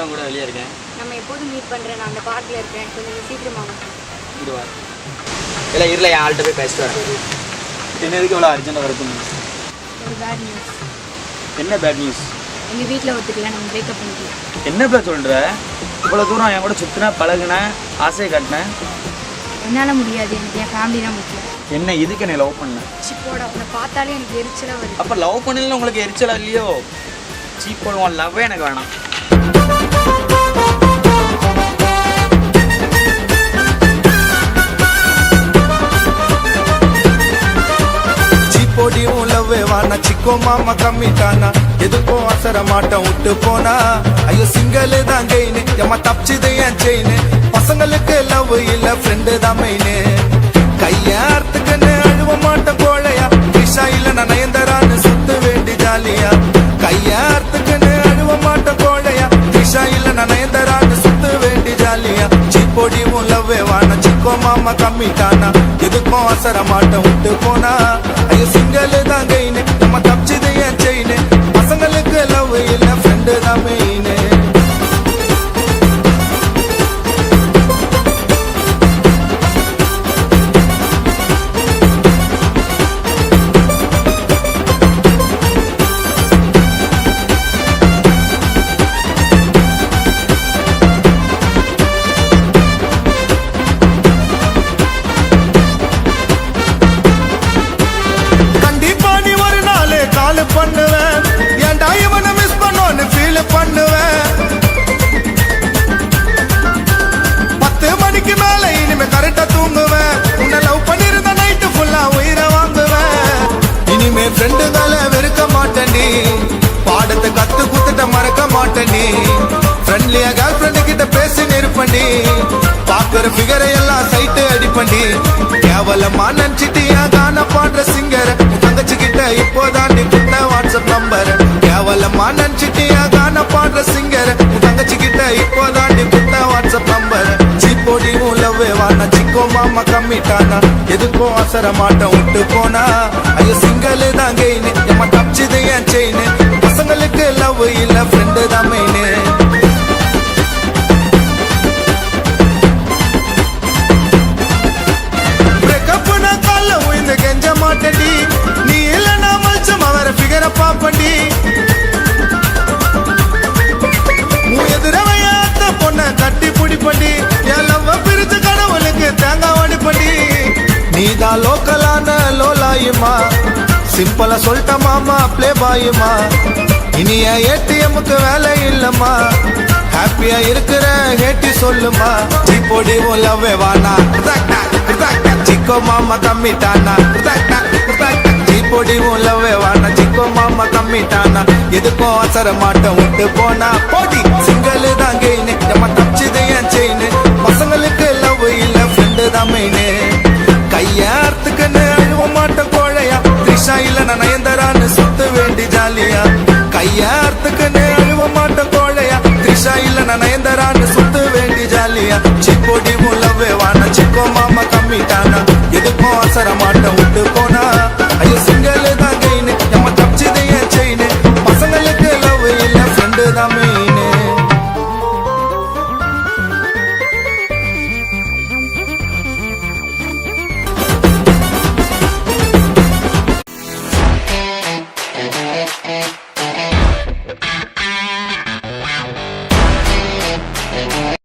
தான் கூட வெளியே இருக்கேன். நம்ம எப்போதும் மீட் பண்ணுறேன். நான் அந்த பார்க்கில் இருக்கேன். கொஞ்சம் சீக்கிரமாக இதுவா இல்லை இருல என் ஆள்கிட்ட போய் பேசிட்டு வரேன். என்ன எதுக்கு இவ்வளோ அர்ஜென்ட்டாக வரதுன்னு? ஒரு பேட் நியூஸ். என்ன பேட் நியூஸ்? எங்கள் வீட்டில் ஒத்துக்கல, நம்ம பிரேக்கப் பண்ணிக்கலாம். என்ன சொல்கிற? இவ்வளோ தூரம் என் கூட சுற்றினேன், பழகினேன், ஆசையை காட்டினேன். என்னால் முடியாது, எனக்கு என் ஃபேமிலி தான் முக்கியம். என்ன இதுக்கு என்னை லவ் பண்ணேன்? சிப்போட உன்னை பார்த்தாலே எனக்கு எரிச்சலாக வருது. அப்போ லவ் பண்ணல உங்களுக்கு எரிச்சலா இல்லையோ? சீப்போட உன் லவ்வே எனக்கு வேணாம். சீப்போடியும் லவ்வே வானா, சிக்கோ மாமா கம்மிட்டானா, எதுக்கும் அவசர மாட்டோம் விட்டு போனா. ஐயோ சிங்கலு தான் கெயினு, எம்மா தப்பிச்சுது என் செயினு. பசங்களுக்கு லவ் இல்ல ஃப்ரெண்டு தான் மெயினு. கையார்த்துக்குன்னு அழுவ மாட்டேன் கோழையா, விஷா இல்ல நான் நயந்தரான்னு சுத்து வேண்டி ஜாலியா. கையார்த்துக்குன்னு அழுவ மாட்டேன் கோழையா, விஷா இல்ல நான் நயந்தரான்னு சுத்து வேண்டி ஜாலியா. சீப்போடியும் லவ்வே வானா, சிக்கோ மாமா கம்மிட்டானா, எதுக்கும் அவசர மாட்டோம் விட்டு போனா. ஐயோ சிங்கலு தான் கெயினு, நம்ம தப்பிச்சுது என் செயினு. பசங்களுக்கு லவ் இல்ல ஃப்ரெண்டு தான் மெயினு. பண்ணுவேன் ஏன்டா இவனை மிஸ் பண்ணோன்னு ஃபீல் பண்ணுவேன். 10 மணிக்கு மேல இனிமே கரெக்டா தூங்குவேன். உன்னை லவ் பண்ணிருந்த நைட்டு ஃபுல்லா உயிரை வாங்குவேன். இனிமே ஃப்ரெண்டுகளை வெறுக்க மாட்டேன்டி, பாடத்தை கத்து குத்துட்ட மறக்க மாட்டேன்டி. ஃப்ரெண்ட்லியா கேர்ள் ஃப்ரெண்டு கிட்ட பேசி நிற்பண்டி, பாக்குற ஃபிகரை எல்லாம் சைட்டு அடிப்பண்டி. கேவலமா நினைச்சிட்டியா காண பாடுற சிங்கர் தங்கச்சி கிட்ட இப்போதாண்டி குட்ட வாட்ஸ்அப் நம்பர். கேவலமா நினைச்சிட்டியா காண பாடுற சிங்கர் தங்கச்சி கிட்ட இப்போதாண்டி குட்ட வாட்ஸ்அப் நம்பர். சீப்போடி லவ்வே வானா, சிக்கோ மாமா கம்மிட்டானா, எதுக்கும் அவசர மாட்டோம் விட்டு போனா. ஐயோ சிங்கலு தான் கெயினு, எம்மா தப்பிச்சுது என் செயினு. பசங்களுக்கு லவ் இல்ல ஃப்ரெண்டு தான் மெயினு. நீ இல்லனா மல்சம் அவர ஃபிகர பாப்பண்டி. எதிரவையாத்த பொண்ண கட்டி பிடிப்பண்டி. என் லவ்வ பிரிச்சு கடவுளுக்கு தேங்காய் வடிப்பண்டி. நீதான் லோக்கலான லோலாயுமா, சிம்பிளா சொல்லிட்ட மாமா பிளே பாயுமா. இனி என் ஏடிஎம்முக்கு வேலை இல்லம்மா, ஹாப்பியா இருக்கிற ஹேட்டி சொல்லுமா. சீப்போடி லவ்வே வானா, சிக்கோ மாமா கம்மிட்டானா. சீப்போடி லவ்வே வானா, சிக்கோ மாமா கம்மிட்டானா, எதுக்கும் அவசர மாட்டோம் விட்டு போனா. போடி சிங்கலு தான் கெயினு, நம்ம தப்பிச்சுது என் செயினு. பசங்களுக்கு லவ் இல்ல ஃப்ரெண்டு தான் மெயினு. கையார்த்துக்குன்னு அழுவ மாட்டேன் கோழையா, த்ரிஷா இல்ல நான் நயந்தரான்னு சுத்து வேண்டி ஜாலியா. கையார்த்துக்குன்னு அழுவ மாட்டேன் கோழையா, த்ரிஷா இல்ல நான் நயந்தரான்னு சுத்து வேண்டி ஜாலியா. சீப்போடி லவ்வே வானா, சிக்கோ மாமா கம்மிட்டானா, எதுக்கும் அவசர மாட்டோம் விட்டு போ.